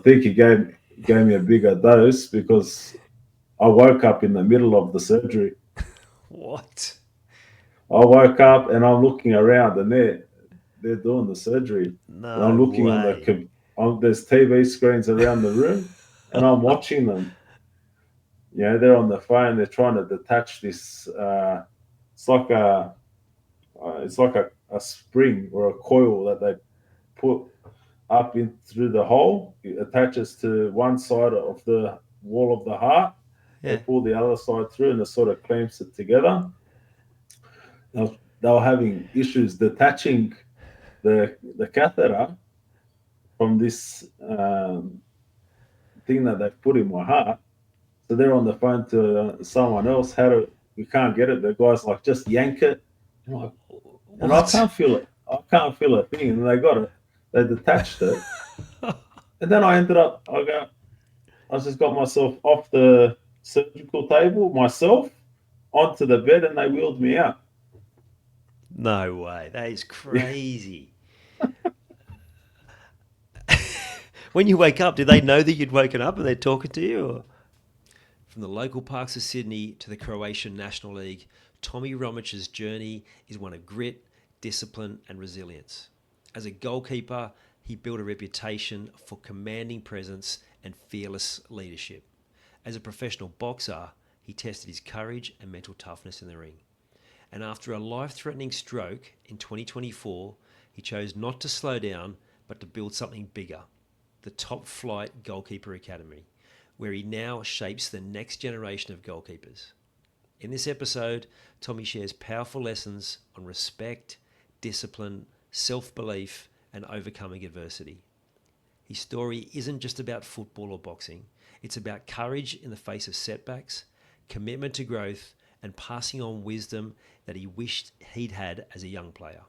think he gave me a bigger dose because I woke up in the middle of the surgery. What? I woke up and I'm looking around and they're doing the surgery. And I'm No looking on way. there's TV screens around the room and I'm watching them. They're on the phone. They're trying to detach this. It's like a spring or a coil that they put up in through the hole. It attaches to one side of the wall of the heart. They Yeah. pull the other side through and it sort of clamps it together. They were having issues detaching the catheter from this thing that they've put in my heart. So they're on the phone to someone else. We can't get it. The guy's like, just yank it. And, and I What? can't feel it. I can't feel a thing. And they got it. They detached it. And then I ended up, I just got myself off the surgical table myself onto the bed and they wheeled me out. No way. That is crazy. When you wake up, did they know that you'd woken up and they're talking to you? Or? From the local parks of Sydney to the Croatian National League, Tomi Romic's journey is one of grit, discipline, and resilience. As a goalkeeper, he built a reputation for commanding presence and fearless leadership. As a professional boxer, he tested his courage and mental toughness in the ring. And after a life-threatening stroke in 2024, he chose not to slow down, but to build something bigger, the Topflight Goalkeeping Academy, where he now shapes the next generation of goalkeepers. In this episode, Tomi shares powerful lessons on respect, discipline, self-belief, and overcoming adversity. His story isn't just about football or boxing. It's about courage in the face of setbacks, commitment to growth, and passing on wisdom that he wished he'd had as a young player.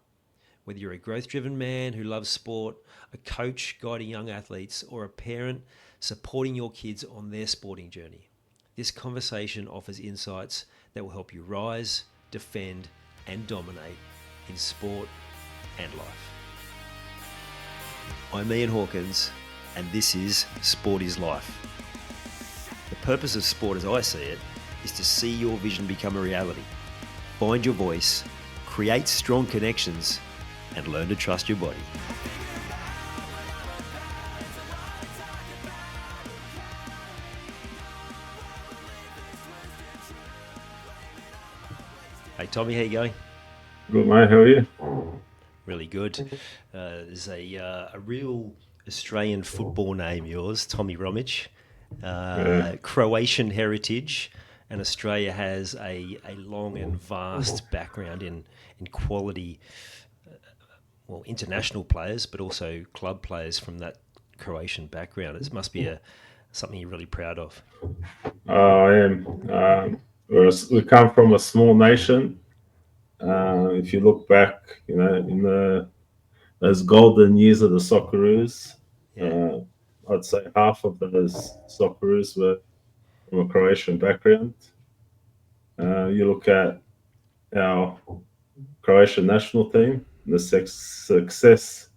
Whether you're a growth-driven man who loves sport, a coach guiding young athletes, or a parent supporting your kids on their sporting journey, this conversation offers insights that will help you rise, defend, and dominate in sport and life. I'm Ian Hawkins, and this is Sport is Life. The purpose of sport, as I see it, is to see your vision become a reality. Find your voice, create strong connections, and learn to trust your body. Hey Tommy, how you going? Good, mate. How are you? Really good. There's a real Australian football name, yours, Tomi Romic. Yeah. Croatian heritage, and Australia has a long and vast background in quality, international players, but also club players from that Croatian background. It must be something you're really proud of. I am. We come from a small nation. If you look back, in those golden years of the Socceroos, Yeah, uh, I'd say half of those Socceroos were from a Croatian background. You look at our Croatian national team, the success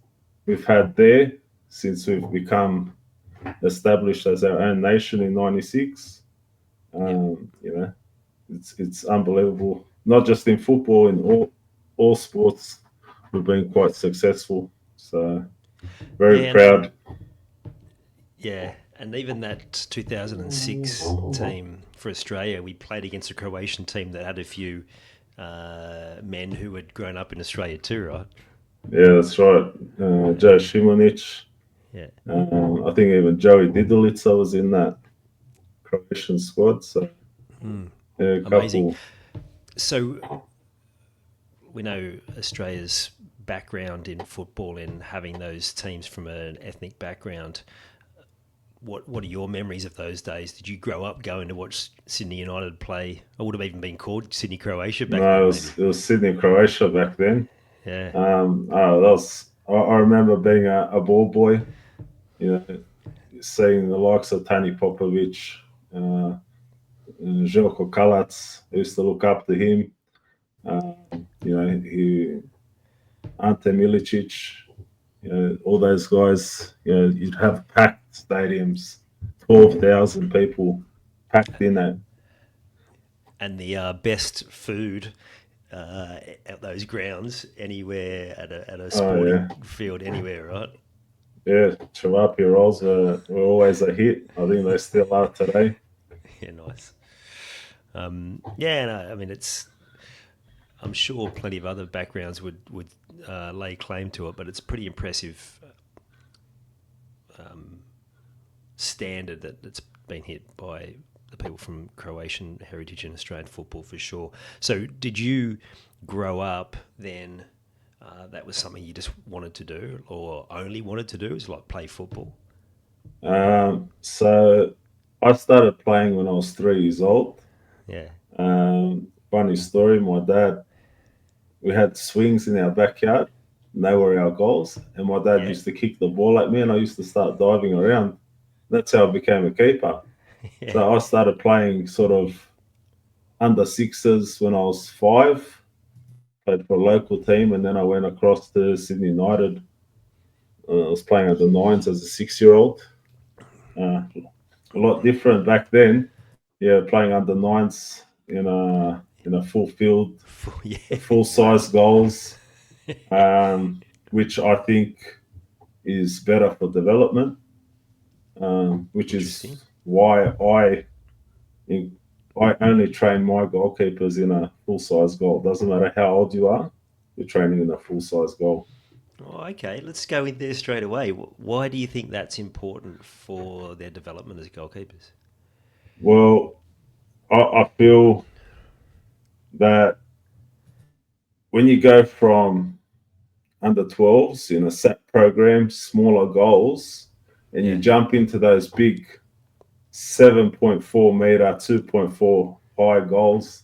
we've had there since we've become established as our own nation in '96. yep. It's unbelievable. Not just in football, in all sports, we've been quite successful. So Yeah, very and proud. yeah, and even that 2006 team for Australia, we played against a Croatian team that had a few men who had grown up in Australia too, right? Yeah, that's right. Joe Shimonic. Yeah. I think even Joey Didolica was in that Croatian squad. So yeah, a Amazing. couple. So we know Australia's background in football in having those teams from an ethnic background. What are your memories of those days? Did you grow up going to watch Sydney United play? Or would have even been called Sydney Croatia back No, then, maybe. it was Sydney, Croatia back then. Yeah, That was. I remember being a ball boy. You know, seeing the likes of Tani Popovic, uh, Željko Kalac. I used to look up to him. Uh, Ante Milicic, all those guys. You'd have packed stadiums, 12,000 people packed in it. And the best food at those grounds anywhere at a Oh sporting yeah, field anywhere, right? yeah. Tilapia rolls were always a hit. I think they still are today. Yeah, nice. Yeah, no, I mean it's. I'm sure plenty of other backgrounds would lay claim to it, but it's pretty impressive standard that's been hit by the people from Croatian heritage and Australian football for sure. So, did you grow up then? That was something you just wanted to do, or only wanted to do, is like play football. So I started playing when I was 3 years old. Yeah, Funny story, my dad, we had swings in our backyard, and they were our goals. And my dad yeah, used to kick the ball at me, and I used to start diving around. That's how I became a keeper. yeah, So I started playing sort of under sixes when I was 5, played for a local team, and then I went across to Sydney United. I was playing at the nines as a 6-year-old. A lot different back then. Yeah, playing under nines in a full field, yeah. full Wow. size goals, which I think is better for development. Which Interesting. is why I only train my goalkeepers in a full size goal. Doesn't matter how old you are, you're training in a full size goal. Oh, okay, let's go in there straight away. Why do you think that's important for their development as goalkeepers? Well, I feel that when you go from under 12s in a SAP program, smaller goals, and you Yeah, jump into those big 7.4 meter, 2.4 high goals,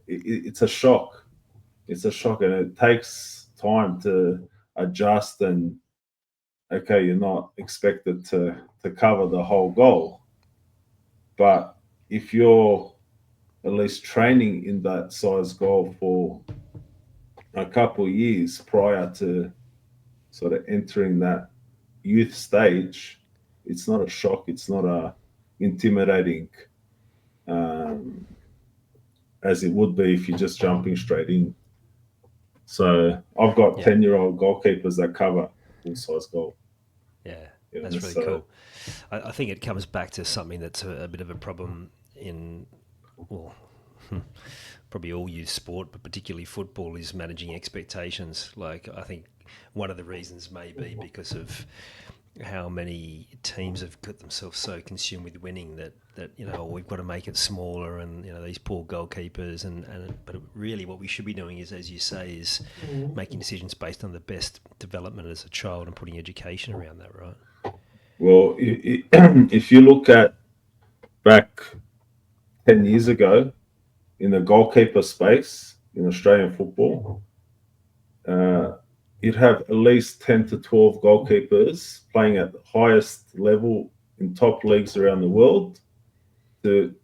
it's a shock. It's a shock, and it takes time to adjust. And okay, you're not expected to cover the whole goal, but if you're at least training in that size goal for a couple of years prior to sort of entering that youth stage, it's not a shock. It's not a intimidating um, as it would be if you're just jumping straight in. So I've got yeah, 10-year-old goalkeepers that cover full size goal. yeah. You know, That's really so cool. I think it comes back to something that's a bit of a problem in, well, probably all youth sport, but particularly football, is managing expectations. Like, I think one of the reasons may be because of how many teams have got themselves so consumed with winning that we've got to make it smaller, and these poor goalkeepers, and but really what we should be doing is, as you say, is making decisions based on the best development as a child and putting education around that, right? well, if you look at back 10 years ago in the goalkeeper space in Australian football, uh, you'd have at least 10 to 12 goalkeepers playing at the highest level in top leagues around the world to,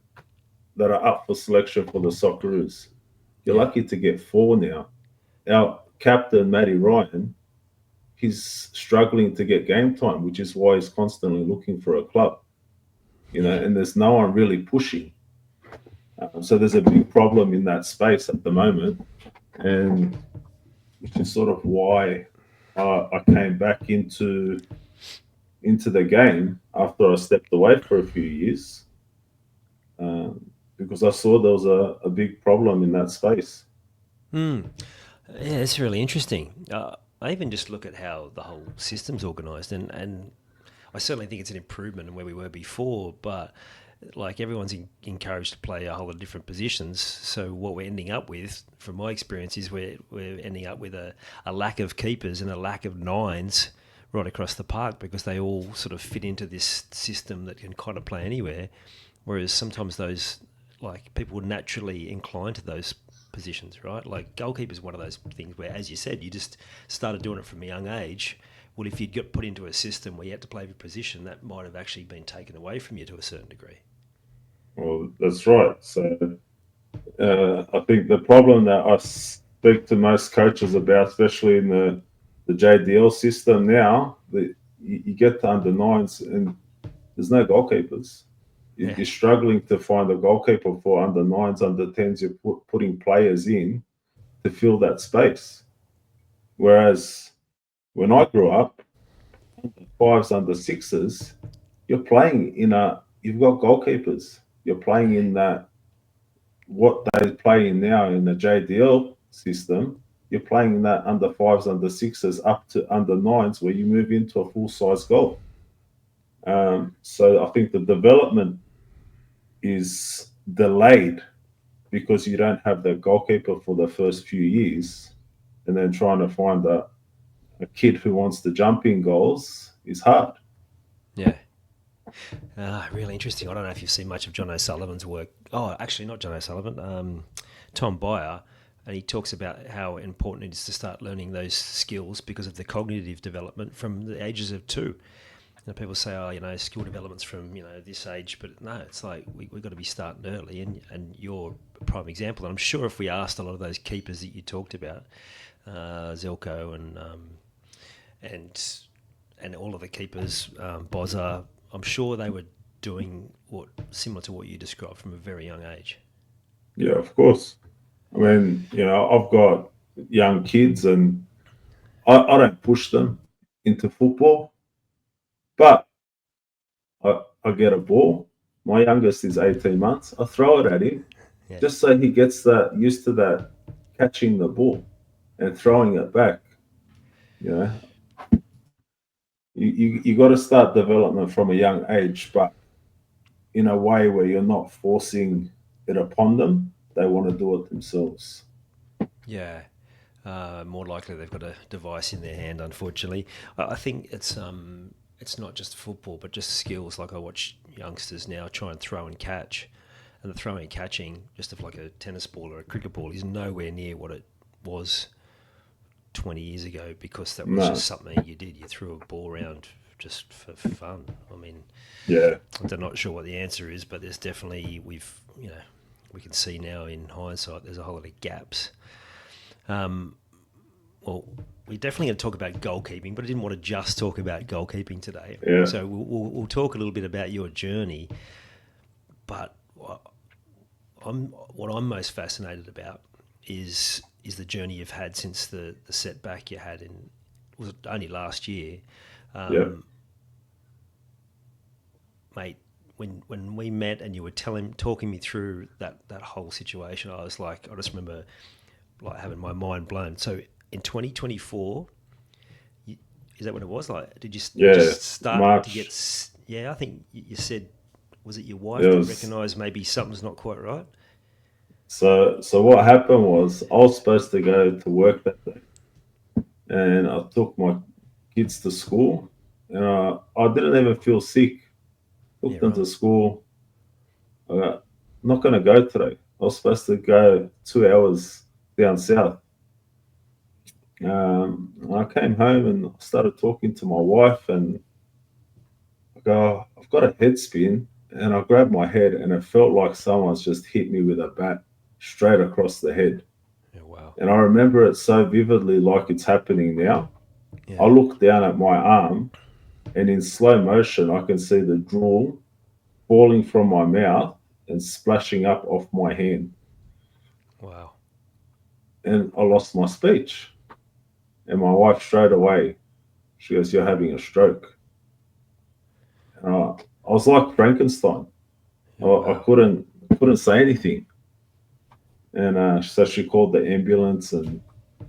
that are up for selection for the Socceroos. You're Yeah, lucky to get 4 now. Our captain, Matty Ryan, he's struggling to get game time, which is why he's constantly looking for a club, yeah, and there's no one really pushing. So there's a big problem in that space at the moment, and which is sort of why I came back into the game after I stepped away for a few years, because I saw there was a big problem in that space. yeah. It's really interesting. I even just look at how the whole system's organised, and I certainly think it's an improvement in where we were before, but like everyone's encouraged to play a whole lot of different positions. So what we're ending up with, from my experience, is we're ending up with a lack of keepers and a lack of nines right across the park, because they all sort of fit into this system that can kind of play anywhere. Whereas sometimes those, like, people would naturally incline to those positions, right? Like goalkeeper is one of those things where, as you said, you just started doing it from a young age. Well, if you'd got put into a system where you had to play every position, that might have actually been taken away from you to a certain degree. Well, that's right. So I think the problem that I speak to most coaches about, especially in the JDL system now, that you get to under nines and there's no goalkeepers. Yeah. You're struggling to find a goalkeeper for under nines, under tens. You're putting players in to fill that space. Whereas when I grew up, under fives, under sixes, you're playing in a. You've got goalkeepers. You're playing Yeah. in that what they play in now in the JDL system. You're playing in that under fives, under sixes, up to under nines, where you move into a full size goal. So I think the development is delayed because you don't have the goalkeeper for the first few years, and then trying to find a kid who wants to jump in goals is hard. Yeah. Really interesting. I don't know if you've seen much of John O'Sullivan's work. Oh, actually, not John O'Sullivan. Tom Byer, and he talks about how important it is to start learning those skills because of the cognitive development from the ages of 2. People say, oh, skill development's from, this age, but no, it's like we've got to be starting early, and you're a prime example. And I'm sure if we asked a lot of those keepers that you talked about, Zelko and all of the keepers, Bozza, I'm sure they were doing similar to what you described from a very young age. Yeah, of course. I mean, I've got young kids, and I don't push them into football, but I get a ball. My youngest is 18 months. I throw it at him Yeah. just so he gets that used to that catching the ball and throwing it back. You know, you got to start development from a young age, but in a way where you're not forcing it upon them. They want to do it themselves. Yeah. More likely they've got a device in their hand, unfortunately. I think it's not just football, but just skills. Like I watch youngsters now try and throw and catch, and the throwing and catching, just of like a tennis ball or a cricket ball, is nowhere near what it was 20 years ago, because that was No. just something you did. You threw a ball around just for fun. I mean, Yeah. I'm not sure what the answer is, but there's definitely, we can see now in hindsight, there's a whole lot of gaps. Well, we're definitely going to talk about goalkeeping, but I didn't want to just talk about goalkeeping today. Yeah. So we'll talk a little bit about your journey. But what I'm most fascinated about is the journey you've had since the setback you had was it only last year? Yeah. Mate, when we met and you were talking me through that whole situation, I was like, I just remember like having my mind blown. So in 2024, is that when it was? Like, did you just start March. to get? Yeah, I think you said, was it your wife It that was- recognised maybe something's not quite right? So what happened was I was supposed to go to work that day, and I took my kids to school, and I didn't even feel sick. Took Yeah, them right. to school. I'm not going to go today. I was supposed to go 2 hours down south. I came home and started talking to my wife, and I go, I've got a head spin, and I grabbed my head, and it felt like someone's just hit me with a bat straight across the head. Yeah, wow. And I remember it so vividly, like it's happening now. Yeah. I look down at my arm, and in slow motion, I can see the drool falling from my mouth and splashing up off my hand. Wow. And I lost my speech. And my wife straight away, she goes, "You're having a stroke." And I was like Frankenstein. Yeah, I wow. couldn't say anything. And so she called the ambulance. And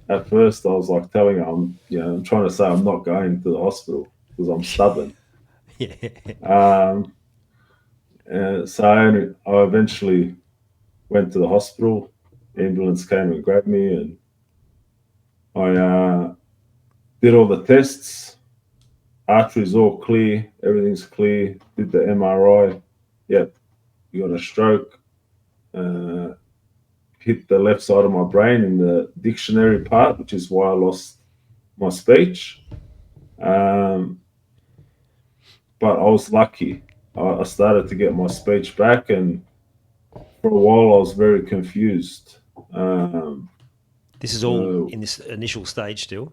at first, I was like telling her, I'm trying to say I'm not going to the hospital because I'm stubborn. Yeah. So I eventually went to the hospital. Ambulance came and grabbed me, and I did all the tests. Arteries all clear, everything's clear. Did the MRI. Yep, you got a stroke. Hit the left side of my brain in the dictionary part, which is why I lost my speech. But I was lucky. I started to get my speech back, and for a while I was very confused. This is all Uh, in this initial stage still.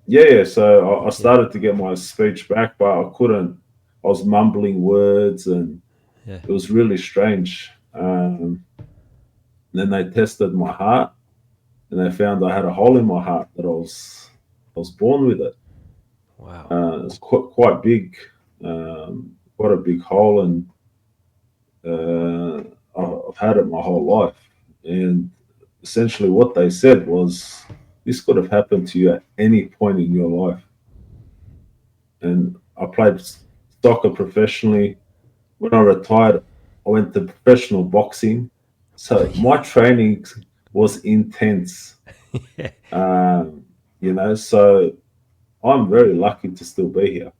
yeah, so I started to get my speech back, but I I was mumbling words, and Yeah. it was really strange. Then they tested my heart, and they found I had a hole in my heart that I was born with it. Wow. It's quite big, quite a big hole, and uh, I've had it my whole life. And essentially, what they said was this could have happened to you at any point in your life. And I played soccer professionally. When I retired, I went to professional boxing. So my training was intense. Yeah. Um, so I'm very lucky to still be here.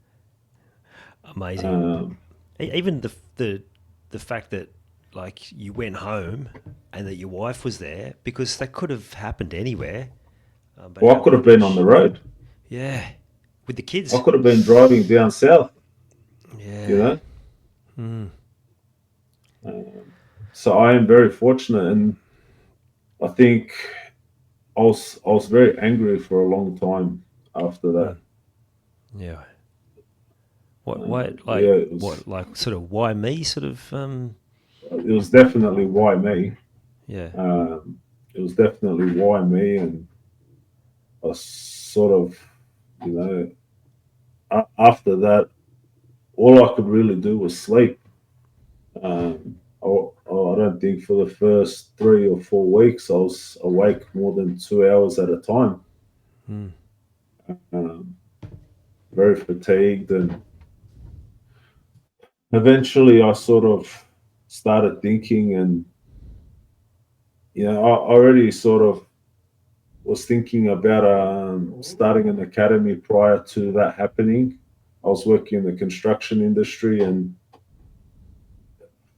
Amazing. Um, Even the fact that like you went home and that your wife was there, because that could have happened anywhere. But well, how I could have been on the much? road. Yeah, with the I kids. could have been driving down south, you Yeah. know. Mm. Um, so I am very fortunate, and I think I was very angry for a long time after that. Mm. Yeah. What? Why? Yeah, Like it was what? Like sort of why me? Sort of. it was definitely why me. Yeah. Um, it was definitely why me, and I sort of, you know, after that, all I could really do was sleep. I don't think for the first 3 or 4 weeks I was awake more than 2 hours at a time. Mm. Um, very fatigued, and eventually I sort of started thinking, and I already sort of was thinking about starting an academy prior to that happening. I was working in the construction industry, and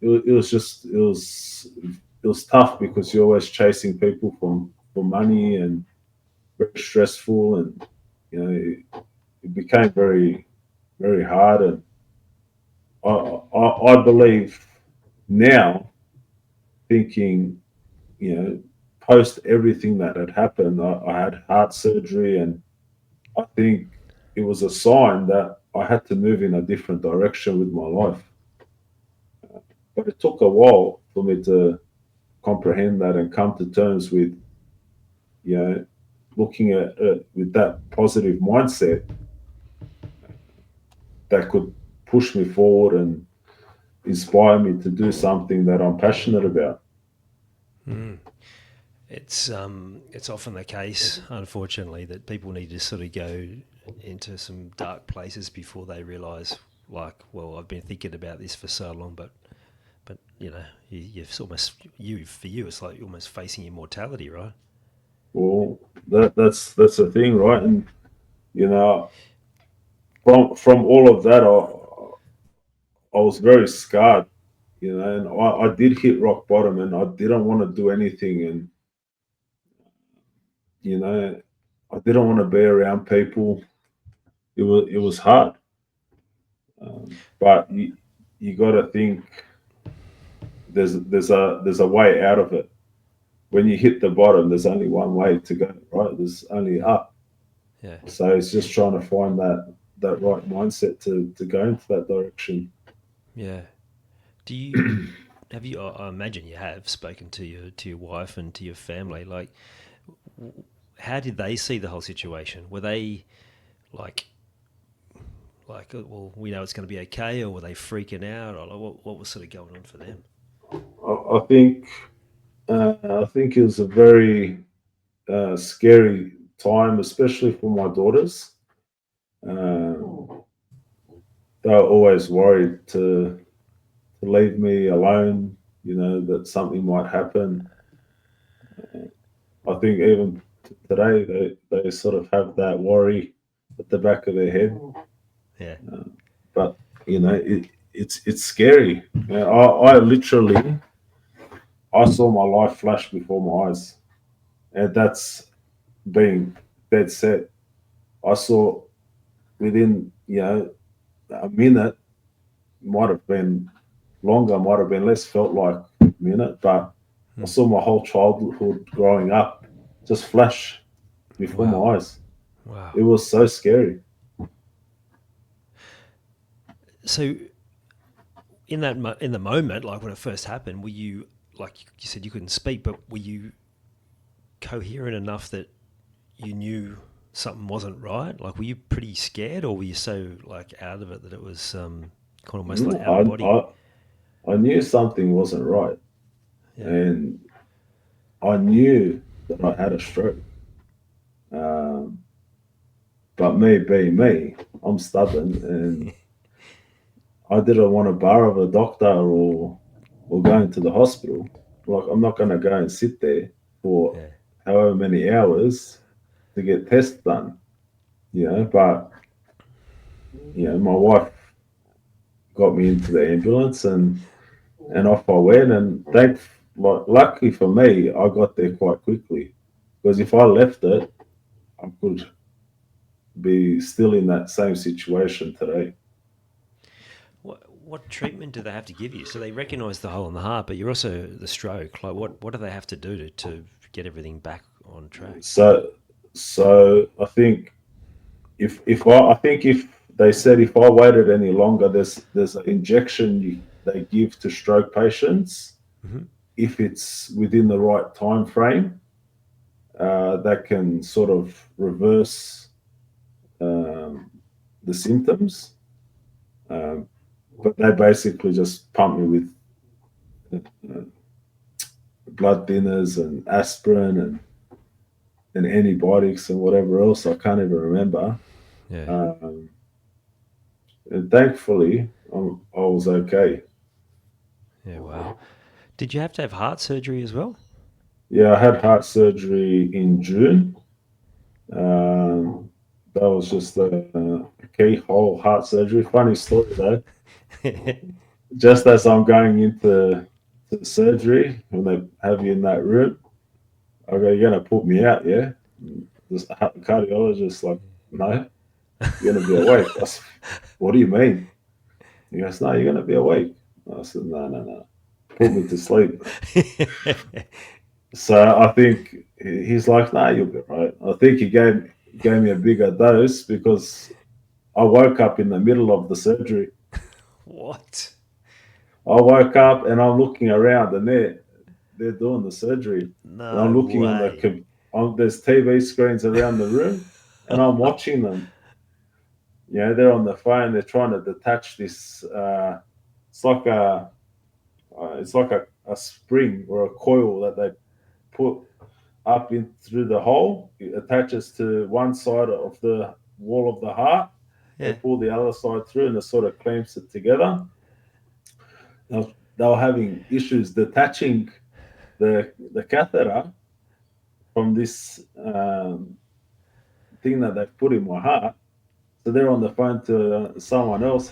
it was just it was tough because you're always chasing people for money, and very stressful, and it became very hard. And I believe now, thinking, post everything that had happened, I had heart surgery, and I think it was a sign that I had to move in a different direction with my life. But it took a while for me to comprehend that and come to terms with, you know, looking at it with that positive mindset that could push me forward and inspire me to do something that I'm passionate about. Mm. It's often the case, unfortunately, that people need to sort of go into some dark places before they realise, like, well, I've been thinking about this for so long, but you've almost you for you, it's like you're almost facing immortality, right? Well, that's the thing, right? And you know, from all of that, I was very scarred, and I did hit rock bottom, and I didn't want to do anything, and you know, I didn't want to be around people. It was hard, but you got to think there's a way out of it. When you hit the bottom, there's only one way to go, right? There's only Yeah, up. yeah, So it's just trying to find that right mindset to go into that direction. yeah. Do you have you? I imagine you have spoken to your wife and to your family. Like, how did they see the whole situation? Were they like well, we know it's going to be okay, or were they freaking out, or like, what was sort of going on for them? I think it was a very scary time, especially for my daughters. Uh, they were always worried to leave me alone. That something might happen. I think even today they sort of have that worry at the back of their head. Yeah, But it's scary. I literally I saw my life flash before my eyes, and that's being dead set. I saw within a minute, might have been longer, might have been less, felt like a minute, but I hmm. saw my whole childhood growing up just flash before Wow, my eyes. wow. It was so scary. So in in the moment, like when it first happened, were you, like you said, you couldn't speak, but were you coherent enough that you knew something wasn't right? Like, were you pretty scared, or were you so like out of it that it was kind of almost like out of I, body? I knew something wasn't right, Yeah. and I knew that I had a stroke. Um, but me being me, I'm stubborn, and I didn't want to borrow a doctor or go into the hospital. Like, I'm not going to go and sit there for Yeah. however many hours to get tests done. But my wife got me into the ambulance, and off I went. And luckily for me, I got there quite quickly, because if I left it, I could be still in that same situation today. What treatment do they have to give you? So they recognise the hole in the heart, but you're also the stroke. Like, what do they have to do to get everything back on track? So, I think I think if they said if I waited any longer, there's an injection they give to stroke patients Hmm. if it's within the right time frame, that can sort of reverse um, the symptoms. Um, but they basically just pump me with uh, blood thinners and aspirin and antibiotics and whatever else. I can't even remember. Yeah. Um, and thankfully, I was okay. Yeah. Wow. Did you have to have heart surgery as well? Yeah, I had heart surgery in June. Um, that was just a keyhole heart surgery. Funny story though. Just as I'm going into the surgery, when they have you in that room, I go, "You're gonna put me out, yeah?" The cardiologist like, "No, you're gonna be awake." I said, "What do you mean?" He goes, "No, you're gonna be awake." I said, "No, no, no, put me to sleep." So I think he's like, "No, you'll be right." I think he gave me a bigger dose because I woke up in the middle of the surgery. What? I woke up and I'm looking around, and they're doing the surgery, and I'm No looking on way. there's TV screens around the room, and I'm watching them. They're on the phone. They're trying to detach this. It's like a spring or a coil that they put up in through the hole. It attaches to one side of the wall of the heart. They Yeah. pull the other side through, and it sort of clamps it together. They were having issues detaching the catheter from this thing that they've put in my heart. So they're on the phone to someone else.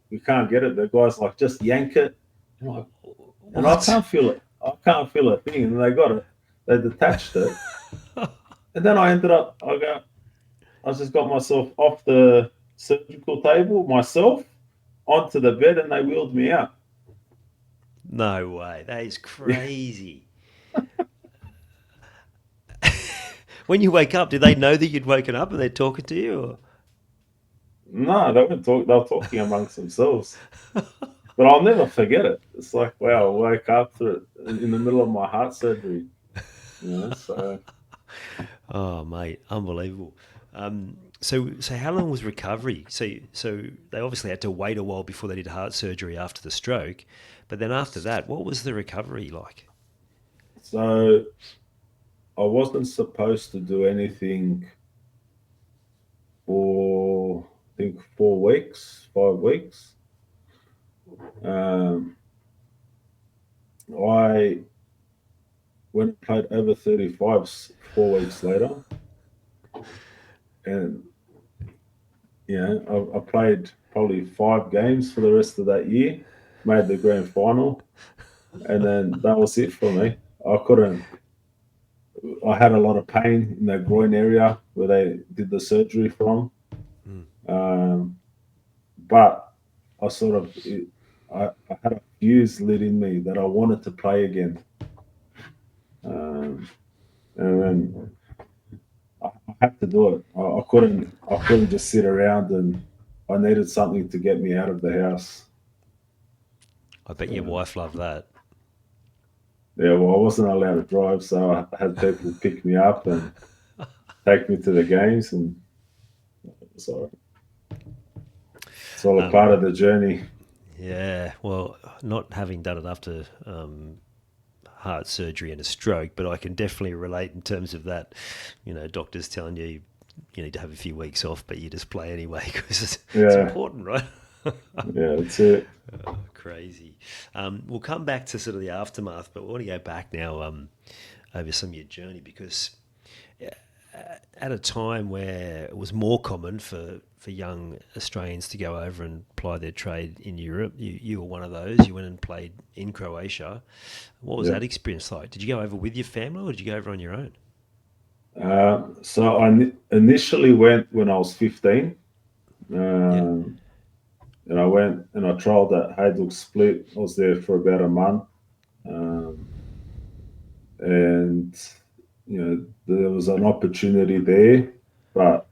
We can't get it. The guy's like, just yank it. I'm like, and I What? can't feel it. I can't feel a thing. And they got it. They detached it. And then I just got myself off the surgical table myself onto the bed, and they wheeled me out. No way. That is crazy. When you wake up, did they know that you'd woken up and they're talking to you? Or? No, they weren't talking. They were talking amongst themselves. But I'll never forget it. It's like, wow, I woke up in the middle of my heart surgery. So Oh, mate, unbelievable. So how long was recovery? So they obviously had to wait a while before they did heart surgery after the stroke, but then after that, what was the recovery like? so I wasn't supposed to do anything for I think 4 weeks, 5 weeks. Um, I went and played over 35s 4 weeks later, and I played probably 5 games for the rest of that year. Made the grand final, and then that was it for me. I couldn't. I had a lot of pain in the groin area where they did the surgery from, Mm. um, but I sort of I had a fuse lit in me that I wanted to play again, um, and then I had to do it. I couldn't just sit around I needed something to get me out of the house. I bet your Uh, wife loved that. yeah, well, I wasn't allowed to drive, so I had people pick me up and take me to the games, and so it's all a Um, part of the journey. yeah, well, not having done it after heart surgery and a stroke, but I can definitely relate in terms of that. Doctors telling you you need to have a few weeks off, but you just play anyway because it's Yeah, important, right? yeah, that's it. Crazy. We'll come back to sort of the aftermath, but we want to go back now over some of your journey because at a time where it was more common for young Australians to go over and ply their trade in Europe, you were one of those. You went and played in Croatia. What was Yeah. that experience like? Did you go over with your family or did you go over on your own? So initially went when I was 15. Yeah. And I went and I trialled at Hajduk Split. I was there for about a month. Um, and, there was an opportunity there, but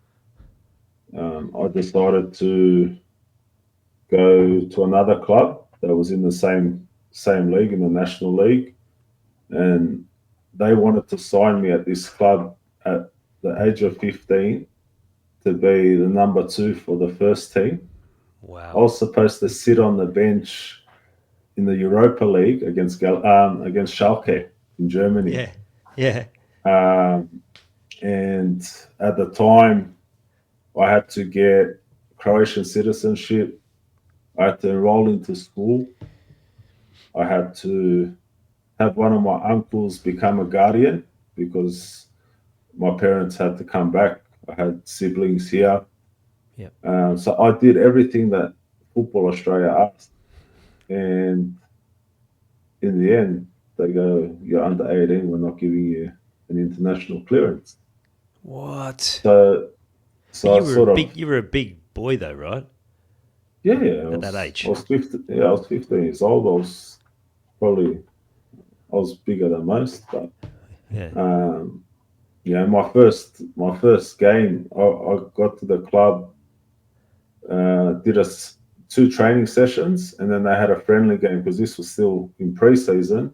I decided to go to another club that was in the same league, in the National League. And they wanted to sign me at this club at the age of 15 to be the number two for the first team. I Wow. was supposed to sit on the bench in the Europa League against Schalke in Germany. Yeah. Yeah. Um, and at the time, I had to get Croatian citizenship. I had to enroll into school. I had to have one of my uncles become a guardian because my parents had to come back. I had siblings here. Yeah. So I did everything that Football Australia asked. And in the end, they go, "You're under 18. We're not giving you an international clearance." What? So, But so I sort of, you were a big boy though, right? yeah, At that I age. was 15. Yeah, I was 15 years old. Probably I was bigger than most, but Yeah. um, my first game, I got to the club, did two training sessions, and then they had a friendly game because this was still in pre-season.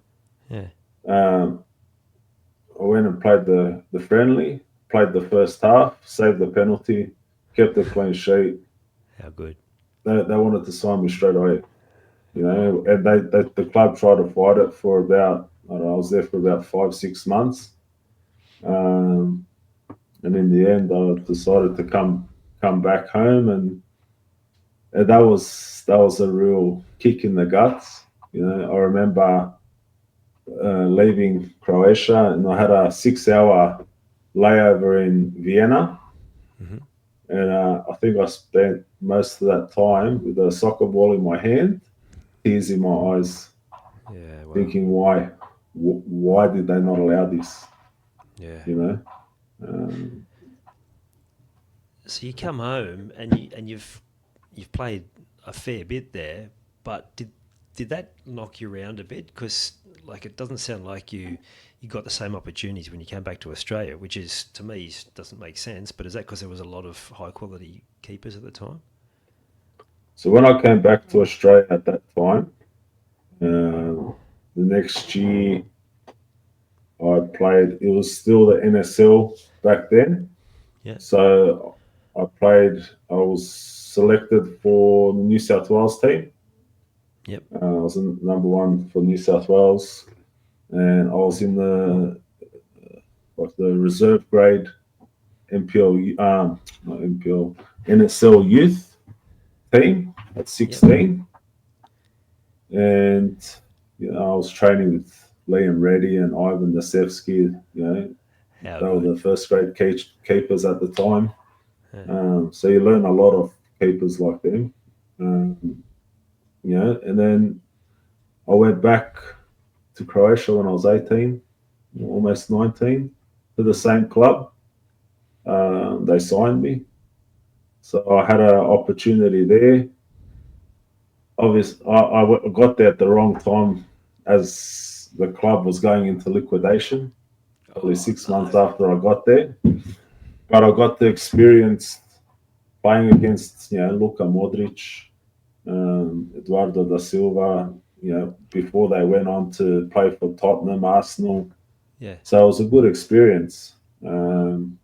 Yeah. Um, I went and played the friendly, played the first half, saved the penalty, kept a clean sheet. How good. They wanted to sign me straight away, and the club tried to fight it for about, I don't know, I was there for about 5 6 months, um, and in the end, I decided to come back home, and that was a real kick in the guts. I remember leaving Croatia, and I had a 6 hour layover in Vienna. Hmm. And I think I spent most of that time with a soccer ball in my hand, tears in my eyes, Yeah. Wow. thinking, why did they not allow this? Yeah. You know, um, So you come home and you've played a fair bit there, but did that knock you around a bit? Because like it doesn't sound like you got the same opportunities when you came back to Australia, which is to me doesn't make sense. But is that because there was a lot of high quality keepers at the time? so when I came back to Australia at that time, the next year I played. It was still the NSL back then, Yeah. so I played. I was selected for the New South Wales team. Yep. I was in number one for New South Wales, and I was in the reserve grade MPL, not MPL, NSL youth team at Yep. 16, and I was training with Liam Reddy and Ivan Nasevsky. How They were good. the first grade keepers at the time. Yeah. So you learn a lot of keepers like them. Um, and then I went back to Croatia when I was 18, almost 19, to the same club. They signed me. So I had an opportunity there. Obviously, I got there at the wrong time as the club was going into liquidation, probably Oh 6 months no. after I got there. But I got to experience, playing against, Luka Modric, Eduardo da Silva, before they went on to play for Tottenham, Arsenal. Yeah. So it was a good experience. And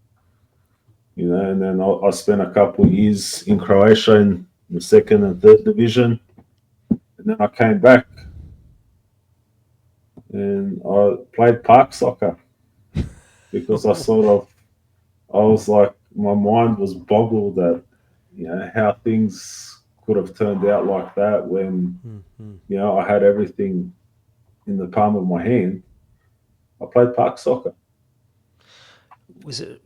then I spent a couple of years in Croatia in the second and third division. And then I came back and I played park soccer because I was like, my mind was boggled at, how things could have turned out like that when, Mm-hmm. I had everything in the palm of my hand. I played park soccer. Was it?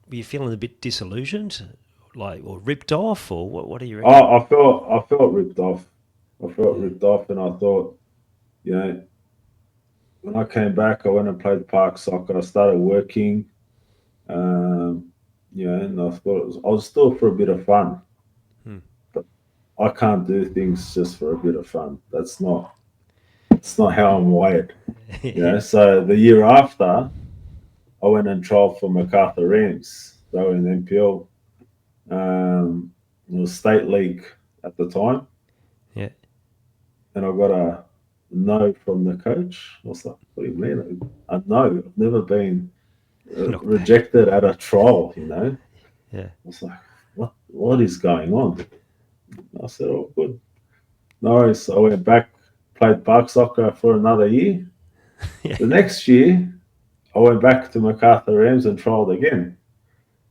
Were you feeling a bit disillusioned, like, or ripped off, or what? What do you reckon? I felt ripped off. I felt Yeah. ripped off, and I thought, you know, when I came back, I went and played park soccer. I started working, and I thought I was still for a bit of fun, Hmm. but I can't do things just for a bit of fun. It's not how I'm wired. Yeah. So the year after, I went and trialled for Macarthur Rams. They were in NPL. It was state league at the time, Yeah. and I got a no from the coach. I was like, "What do you mean? A no? I've never been Knocked back. rejected at a trial." Yeah. I was like, "What is going on?" I said, "Oh, good." No worries. I went back, played park soccer for another year. Yeah. The next year, I went back to Macarthur Rams and trialled again.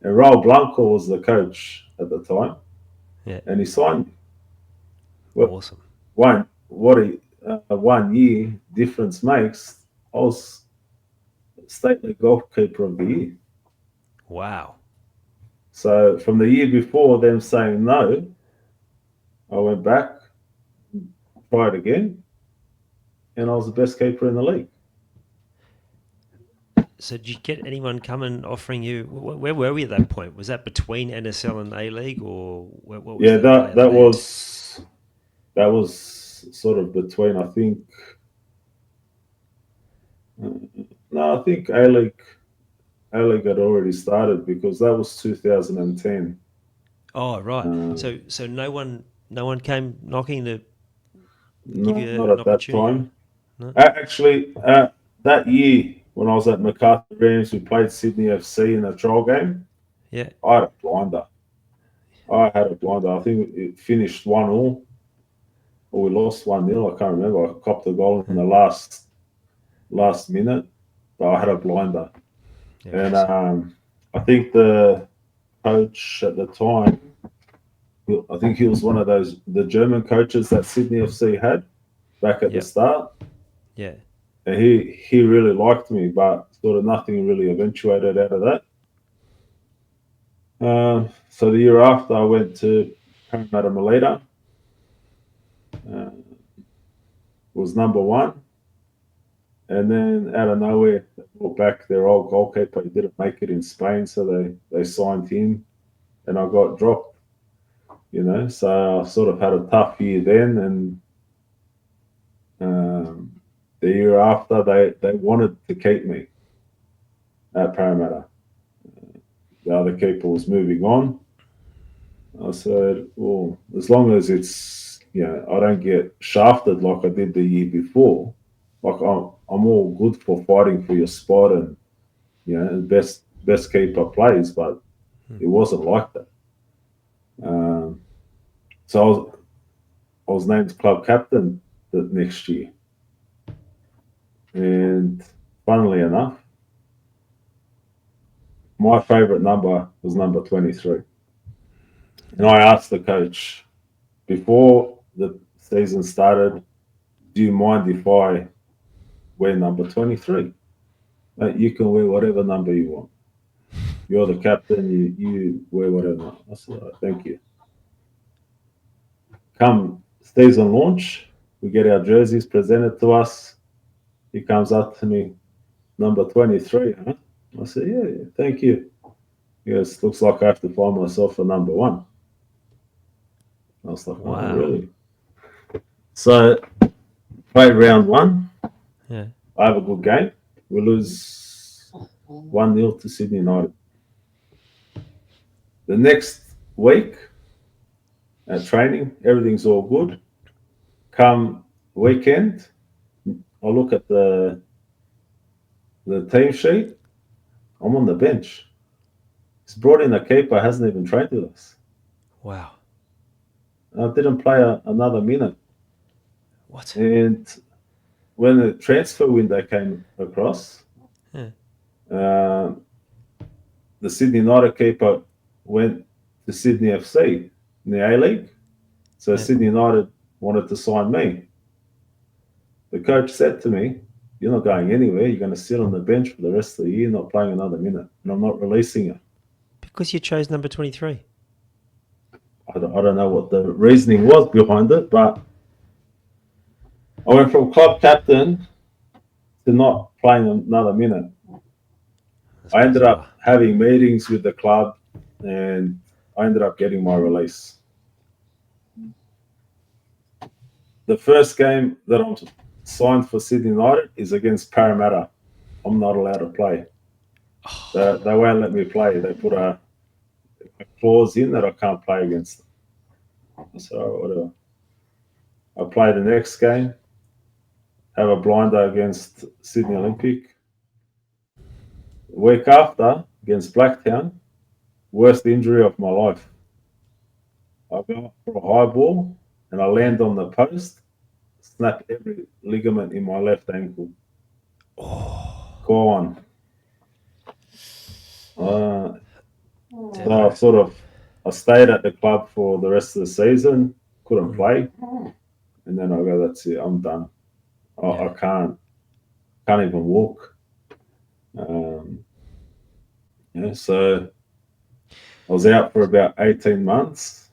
And Raul Blanco was the coach at the time, Yeah. and he signed me. Well, Awesome. one year difference makes. I was state league goalkeeper of the year. Wow. So from the year before them saying no, I went back, tried again, and I was the best keeper in the league. So did you get anyone coming offering you? Where were we at that point? Was that between NSL and A League, or what was Yeah, the lay that of the that land? was sort of between. I think no, I think A League had already started because that was 2010. Oh, right. Uh, So no one came knocking to give no, you not an at that opportunity. time. No. Actually, that year when I was at Macarthur Rams, we played Sydney FC in a trial game. Yeah. I had a blinder. I think it finished 1-1, or we lost 1-0. I can't remember. I copped a goal in Huh. the last minute, but I had a blinder. Yeah. And Awesome. I think the coach at the time, I think he was one of the German coaches that Sydney FC had back at the Yep. start. Yeah. And he really liked me, but sort of nothing really eventuated out of that. So the year after, I went to Parramatta Melita, uh, was number one, and then out of nowhere, they brought back their old goalkeeper. He didn't make it in Spain, so they signed him, and I got dropped. So I sort of had a tough year then, and the year after, they wanted to keep me at Parramatta. The other keeper was moving on. I said, well, as long as I don't get shafted like I did the year before, like I'm all good for fighting for your spot and best keeper plays, but Hmm. it wasn't like that. Um, so I was named club captain the next year, and funnily enough, my favourite number was number 23. And Yeah. I asked the coach before the season started, do you mind if I wear number 23? You can wear whatever number you want. You're the captain, you wear whatever. I said, "Oh, thank you." Come season launch, we get our jerseys presented to us. He comes up to me, number 23, huh? I said, yeah, thank you. He goes, looks like I have to find myself a number one. I was like, oh, Wow. really? So, played round one. Yeah. I have a good game. We lose 1-0 to Sydney United. The next week at training, everything's all good. Come weekend, I look at the team sheet. I'm on the bench. He's brought in a keeper, hasn't even trained with us. Wow. I didn't play another minute. What? And when the transfer window came across, Yeah. uh, the Sydney United keeper went to Sydney FC in the A League. So Yeah. Sydney United wanted to sign me. The coach said to me, "You're not going anywhere. You're going to sit on the bench for the rest of the year, not playing another minute. And I'm not releasing you." Because you chose number 23. I don't know what the reasoning was behind it, but I went from club captain to not playing another minute. That's I ended bizarre. up having meetings with the club and I ended up getting my release. The first game that I'm signed for Sydney United is against Parramatta. I'm not allowed to play. They won't let me play. They put a clause in that I can't play against them. I said, "Oh, whatever." I play the next game, have a blinder against Sydney Olympic. The week after, against Blacktown, worst injury of my life. I go up for a high ball and I land on the post, snap every ligament in my left ankle. Oh. Gone. So I Devo. I stayed at the club for the rest of the season, couldn't Mm. play, and then I go, "That's it, I'm done. Yeah. I can't even walk." So I was out for about 18 months,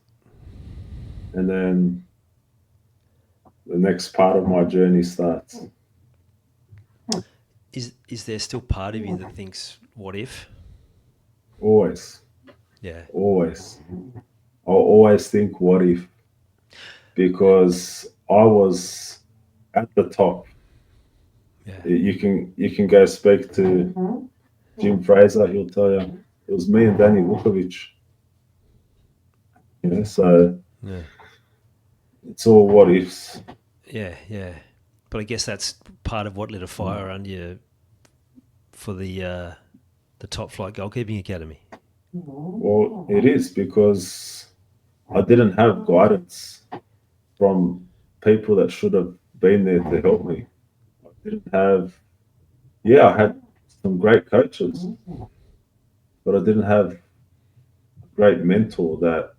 and then the next part of my journey starts. Is there still part of you that thinks, what if? Always, Yeah. always. I always think, what if? Because I was at the top. Yeah. You can go speak to Jim Fraser. He'll tell you it was me and Danny Vukovic. So Yeah. it's all what ifs. Yeah. Yeah. But I guess that's part of what lit a fire under you for the Topflight Goalkeeping Academy. Well, it is because I didn't have guidance from people that should have been there to help me. I didn't have, yeah, I had some great coaches, but I didn't have a great mentor that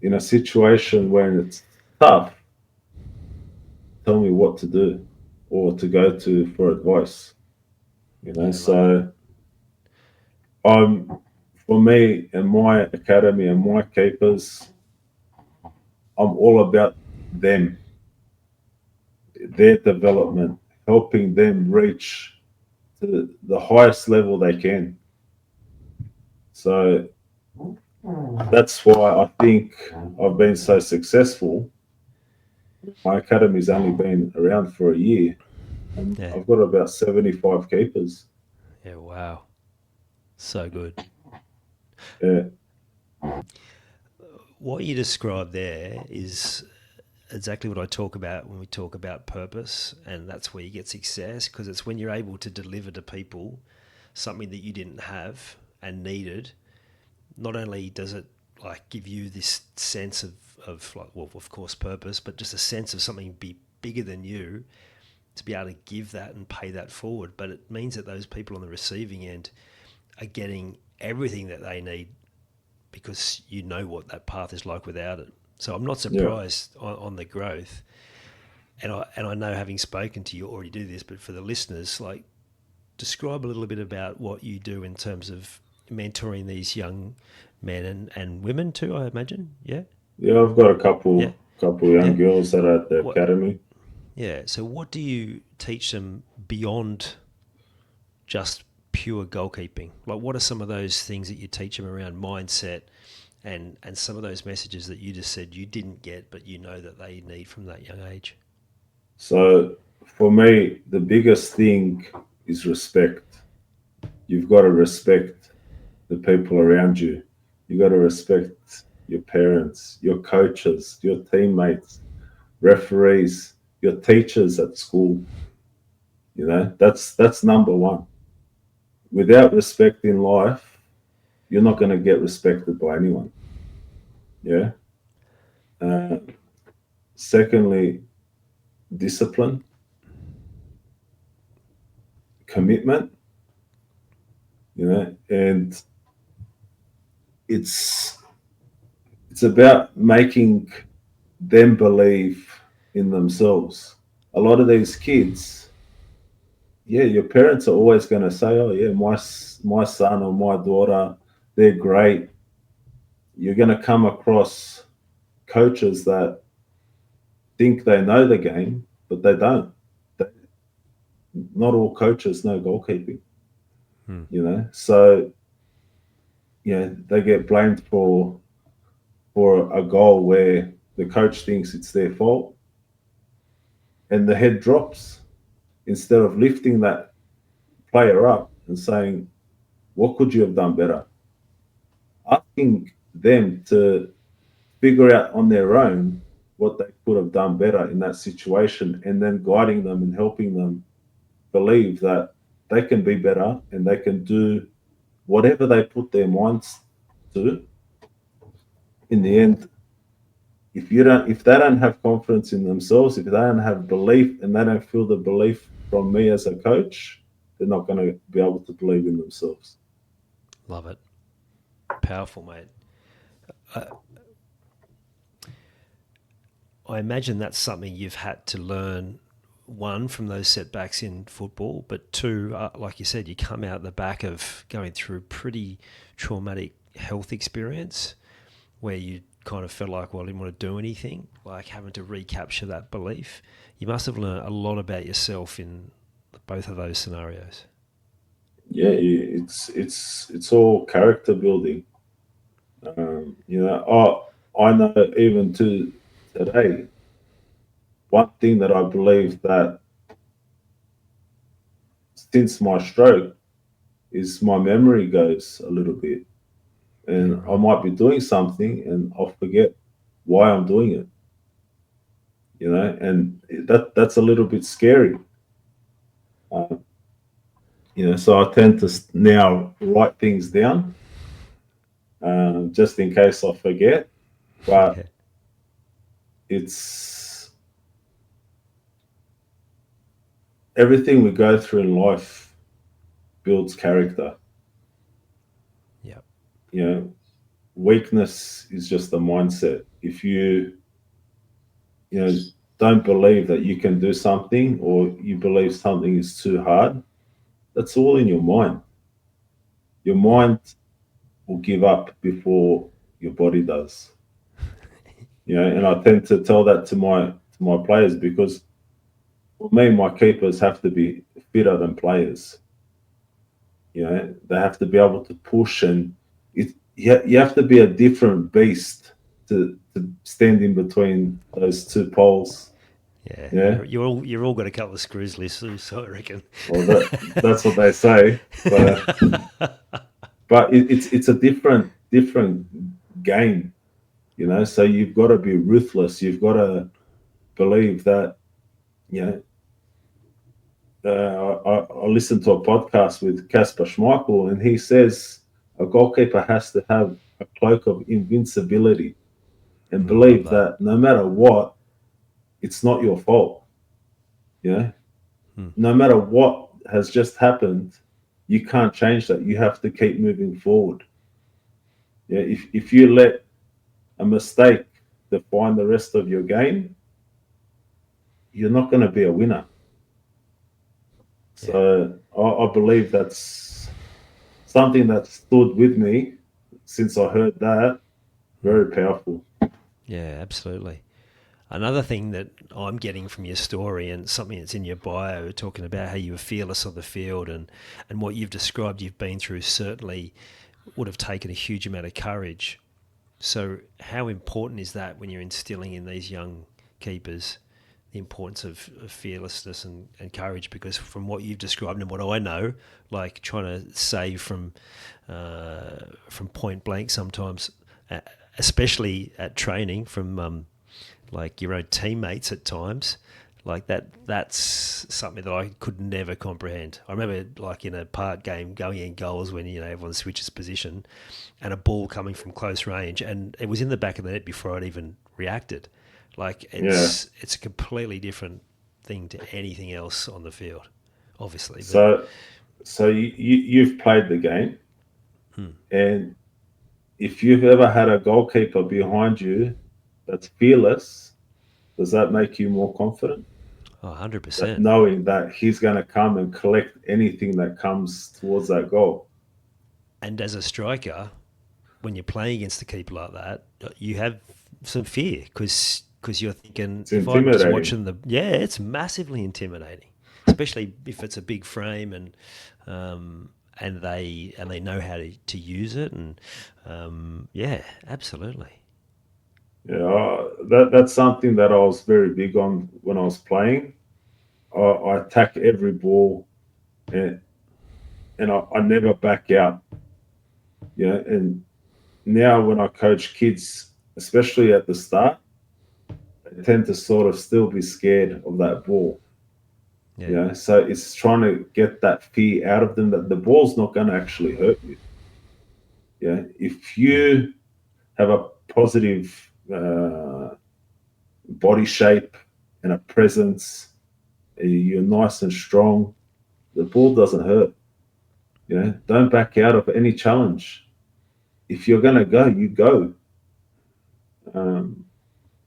in a situation when it's tough, tell me what to do or to go to for advice. Yeah. Love it. So I'm for me and my academy and my keepers, I'm all about them, their development, helping them reach to the highest level they can. So that's why I think I've been so successful. My academy's only been around for a year, and Yeah. I've got about 75 keepers. Yeah. Wow. So good. Yeah, What you described there is exactly what I talk about when we talk about purpose, and that's where you get success, because it's when you're able to deliver to people something that you didn't have and needed. Not only does it like give you this sense of like, well, of course, purpose, but just a sense of something bigger than you to be able to give that and pay that forward. But it means that those people on the receiving end are getting everything that they need because you know what that path is like without it. So I'm not yeah. surprised on the growth. And I know, having spoken to you, already do this, but for the listeners, like, describe a little bit about what you do in terms of mentoring these young men and women too, I imagine. Yeah. Yeah, I've got a Yeah. couple young Yeah. girls that are at the What? academy. Yeah. So what do you teach them beyond just pure goalkeeping? Like, what are some of those things that you teach them around mindset and some of those messages that you just said you didn't get, but you know that they need from that young age? So for me, the biggest thing is respect. You've got to respect the people around you. You got to respect your parents, your coaches, your teammates, referees, your teachers at school. That's number one. Without respect in life, you're not going to get respected by anyone. Yeah. Uh, Secondly, discipline, commitment. And it's it's about making them believe in themselves. A lot of these kids, yeah, your parents are always going to say, "Oh, yeah, my son or my daughter, they're great." You're going to come across coaches that think they know the game, but they don't. They, not all coaches know goalkeeping. Hmm. So they get blamed for a goal where the coach thinks it's their fault, and the head drops instead of lifting that player up and saying, "What could you have done better?" Asking them to figure out on their own what they could have done better in that situation, and then guiding them and helping them believe that they can be better and they can do whatever they put their minds to. In the end, if they don't have confidence in themselves, if they don't have belief and they don't feel the belief from me as a coach, they're not going to be able to believe in themselves. Love it. Powerful, mate. I imagine that's something you've had to learn, one, from those setbacks in football, but two, like you said, you come out the back of going through pretty traumatic health experience where you kind of felt like, well, I didn't want to do anything, like having to recapture that belief. You must have learned a lot about yourself in both of those scenarios. Yeah, it's all character building. I know even to today, one thing that I believe that since my stroke is my memory goes a little bit, Yeah, and I right. might be doing something and I'll forget why I'm doing it. And that's a little bit scary. Uh, so I tend to now write things down, just in case I forget. But Yeah, it's everything we go through in life builds character. yeah, You know, Weakness is just a mindset. If you know don't believe that you can do something, or you believe something is too hard, that's all in your mind. Your yeah, mind will give up before your body does. And I tend to tell that to my players, because for me, my keepers have to be fitter than players. They have to be able to push, and you have to be a different beast to stand in between those two poles. yeah. Yeah, You're all got a couple of screws loose, so I reckon. well, that's what they say, but it's a different game. So you've got to be ruthless. You've got to believe that. You know, I listened to a podcast with Kasper Schmeichel, and he says a goalkeeper has to have a cloak of invincibility and Love believe that. that no matter what, it's not your fault. You know, Hmm. no matter what has just happened, you can't change that. You have to keep moving forward. Yeah, if you let a mistake define the rest of your game, you're not going to be a winner. Yeah. So I believe that's something that stood with me since I heard that. Hmm. Very powerful. Yeah, absolutely. Another thing that I'm getting from your story, and something that's in your bio, talking about how you were fearless on the field, and what you've described you've been through, certainly would have taken a huge amount of courage. So how important is that when you're instilling in these young keepers the importance of fearlessness and courage, because from what you've described and what I know, like trying to save from point blank sometimes, especially at training from like your own teammates at times, like that's something that I could never comprehend. I remember like in a park game going in goals when everyone switches position and a ball coming from close range and it was in the back of the net before I'd even reacted. Like Yeah. it's a completely different thing to anything else on the field, obviously. But So you've played the game, hmm, and if you've ever had a goalkeeper behind you that's fearless, does that make you more confident? oh, That 100%. knowing that he's going to come and collect anything that comes towards that goal. And as a striker, when you're playing against a keeper like that, you have some fear because you're thinking It's if I'm just intimidating. watching it's massively intimidating, especially if it's a big frame and they know how to use it and absolutely. Yeah, that's something that I was very big on when I was playing. I attack every ball, and I never back out. And now when I coach kids, especially at the start, they tend to sort of still be scared of that ball. Yeah, So it's trying to get that fear out of them that the ball's not going to actually hurt you. If yeah, you have a positive body shape and a presence, you're nice and strong, the ball doesn't hurt. Don't back out of any challenge. If you're going to go, you go. Um,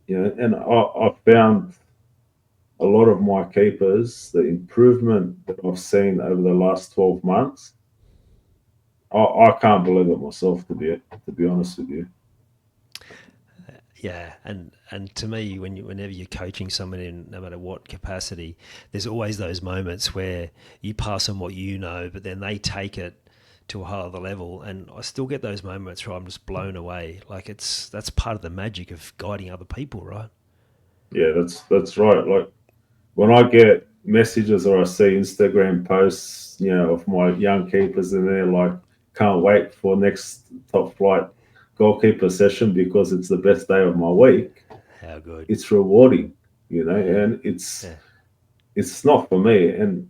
and I found a lot of my keepers, the improvement that I've seen over the last 12 months, I can't believe it myself, to be honest with you. yeah. And to me, whenever you're coaching someone in no matter what capacity, there's always those moments where you pass on what you know, but then they take it to a whole other level. And I still get those moments where I'm just blown away. Like that's part of the magic of guiding other people, right? Yeah, that's right. Like when I get messages or I see Instagram posts, of my young keepers, and they're like, "Can't wait for next top flight goalkeeper session because it's the best day of my week." How good. It's rewarding, Yeah, and it's yeah, it's not for me. And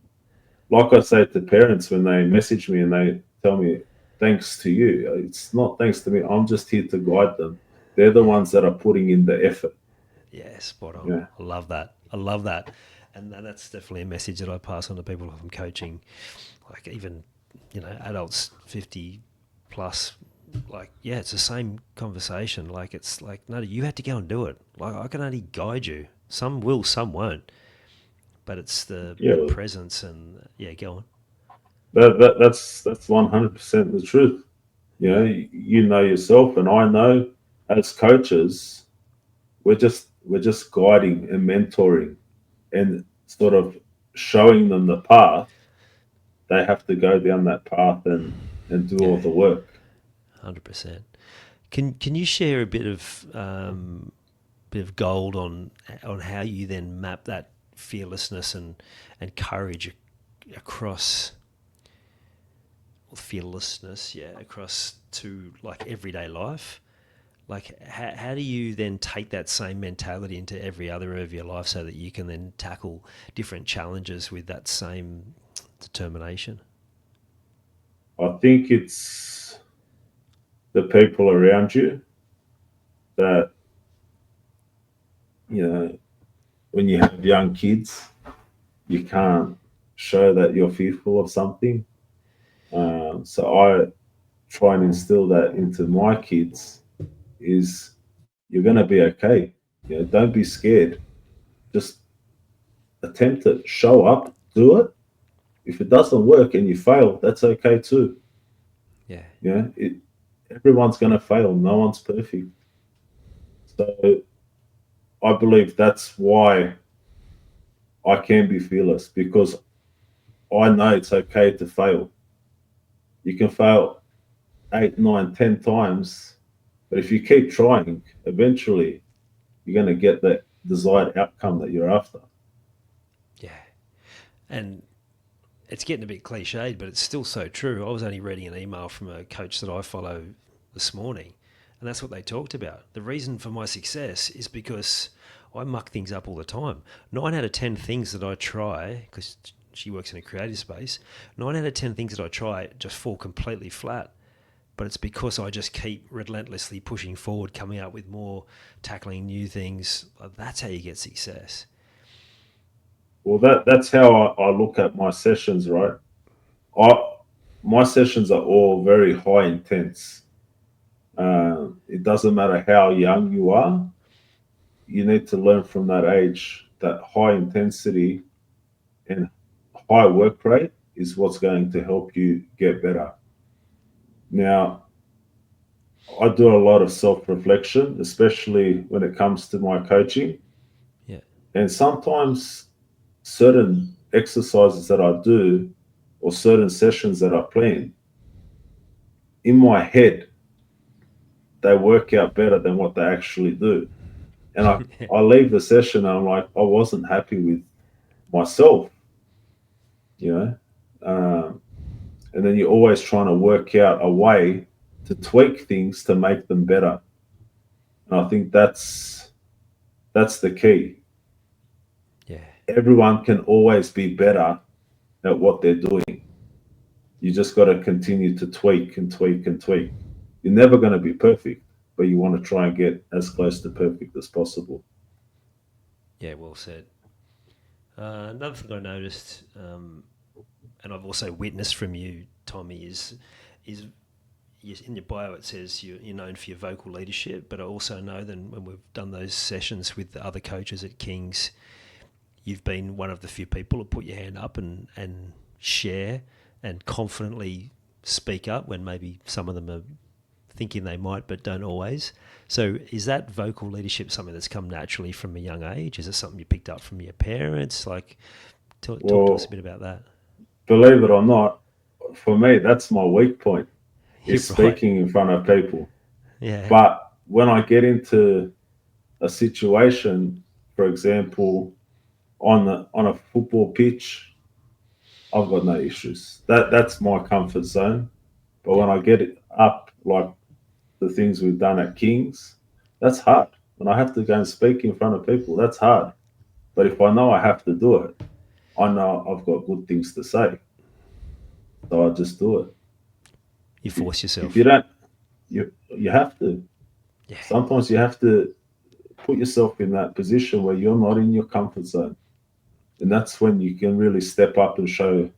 like I say to parents when they message me and they tell me, "Thanks to you," it's not thanks to me. I'm just here to guide them. They're the yeah. ones that are putting in the effort. Yeah, spot on. Yeah, I love that. I love that. And that's definitely a message that I pass on to people if I'm coaching, like even, adults 50 plus. Like, yeah, it's the same conversation. Like, it's like, no, you had to go and do it. Like, I can only guide you. Some will, some won't. But it's the yeah. presence and, yeah, go on. That's 100% the truth. You know yourself, and I know as coaches, we're just guiding and mentoring and sort of showing them the path. They have to go down that path and do all Yeah, the work. 100%. Can you share a bit of gold on how you then map that fearlessness and courage across fearlessness, yeah, across to like everyday life. Like, how do you then take that same mentality into every other area of your life so that you can then tackle different challenges with that same determination? I think it's the people around you that, you know, when you have young kids, you can't show that you're fearful of something. So I try and instill that into my kids is you're going to be okay. Don't be scared. Just attempt it. Show up. Do it. If it doesn't work and you fail, that's okay too. Yeah, Everyone's going to fail. No one's perfect. So I believe that's why I can be fearless because I know it's okay to fail. You can fail 8, 9, 10 times, but if you keep trying, eventually you're going to get there. desired outcome that you're after. Yeah. And it's getting a bit cliched, but it's still so true. I was only reading an email from a coach that I follow this morning, and that's what they talked about. The reason for my success is because I muck things up all the time. 9 out of 10 things that I try, because she works in a creative space, 9 out of 10 things that I try just fall completely flat. But it's because I just keep relentlessly pushing forward, coming up with more, tackling new things. That's how you get success. Well, that's how I look at my sessions, right? I My sessions are all very high intense. It doesn't matter how young you are. You need to learn from that age that high intensity and high work rate is what's going to help you get better. Now, I do a lot of self reflection, especially when it comes to my coaching. Yeah. And sometimes certain exercises that I do or certain sessions that I plan, in my head, they work out better than what they actually do. And I leave the session and I'm like, I wasn't happy with myself, you know. Um, and then you're always trying to work out a way to tweak things to make them better. And I think that's the key. Yeah. Everyone can always be better at what they're doing. You just got to continue to tweak and tweak and tweak. You're never going to be perfect, but you want to try and get as close to perfect as possible. Yeah, well said. Another thing I noticed, and I've also witnessed from you, Tommy, is yes, in your bio it says you're known for your vocal leadership, but I also know that when we've done those sessions with the other coaches at Kings, you've been one of the few people to put your hand up and share and confidently speak up when maybe some of them are thinking they might but don't always. So is that vocal leadership something that's come naturally from a young age? Is it something you picked up from your parents? Like, talk to us a Well, bit about that. believe it or not, for me, that's my weak point You're is right. speaking in front of people. Yeah. But when I get into a situation, for example, on a football pitch, I've got no issues. That's my comfort zone. But Yeah. when I get it up, like the things we've done at Kings, that's hard. When I have to go and speak in front of people, that's hard. But if I know I have to do it, I know I've got good things to say, so I just do it. You force If you yourself. don't, you have to. Yeah. Sometimes you have to put yourself in that position where you're not in your comfort zone, and that's when you can really step up and show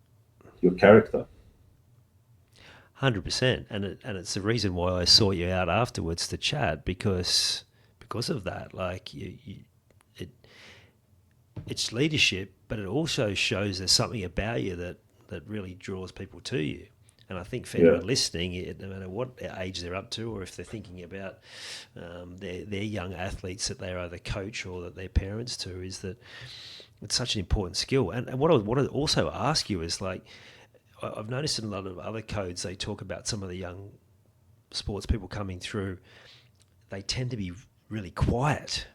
your character. 100%, and it's the reason why I sought you out afterwards to chat because of that. Like it it's leadership, but it also shows there's something about you that really draws people to you. And I think for Yeah, anyone listening, no matter what age they're up to, or if they're thinking about their young athletes that they either coach or that they're parents to, is that it's such an important skill. And what I also ask you is like, I've noticed in a lot of other codes, they talk about some of the young sports people coming through, they tend to be really quiet.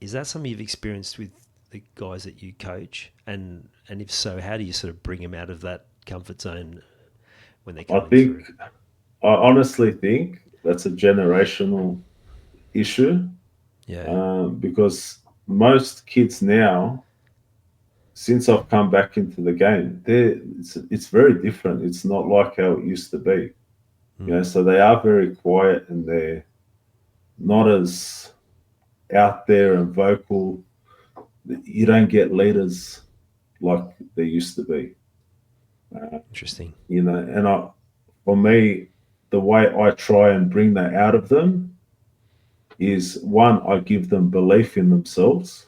Is that something you've experienced with the guys that you coach? And if so, how do you sort of bring them out of that comfort zone when they're I coming think through? I honestly think that's a generational issue Yeah. because most kids now, since I've come back into the game, it's very different. It's not like how it used to be. You know, Mm. so they are very quiet and they're not as out there and vocal. You don't get leaders like there used to be. Uh, Interesting. you know, and for me, the way I try and bring that out of them is one, I give them belief in themselves.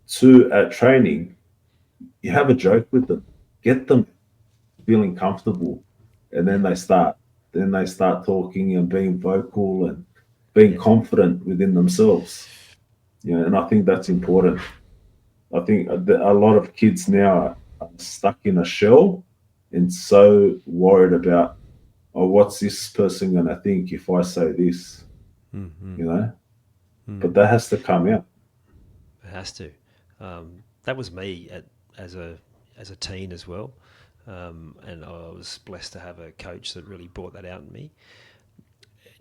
Two, at training, you have a joke with them, get them feeling comfortable, and Yeah. then they start talking and being vocal and being Yeah. confident within themselves. You know, and I think that's important. I think a lot of kids now are stuck in a shell and so worried about, oh, what's this person going to think if I say this? Mm-hmm. You know, but that has to come out. It has to. That was me as a teen as well, and I was blessed to have a coach that really brought that out in me.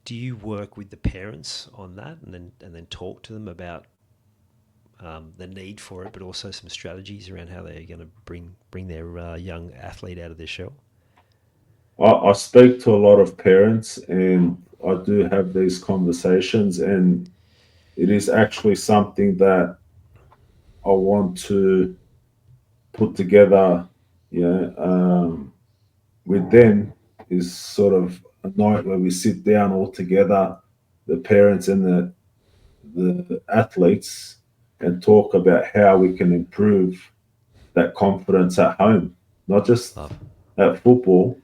Do you work with the parents on that, and then talk to them about the need for it, but also some strategies around how they're going to bring their young athlete out of their shell? I speak to a lot of parents, and I do have these conversations, and it is actually something that I want to put together, you know, with them, is sort of a night where we sit down all together, the parents and the athletes, and talk about how we can improve that confidence at home, not just Love. at football,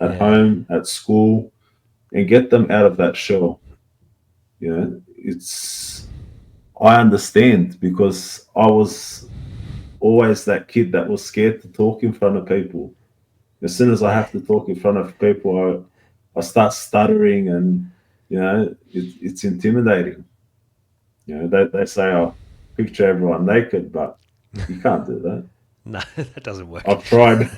at Yeah. home, at school, and get them out of that shell. It's I understand because I was always that kid that was scared to talk in front of people. As soon as I Yeah. have to talk in front of people, I start stuttering, and it's intimidating. They say, "Oh, picture everyone naked," but you can't do that. No, that doesn't work. I've tried.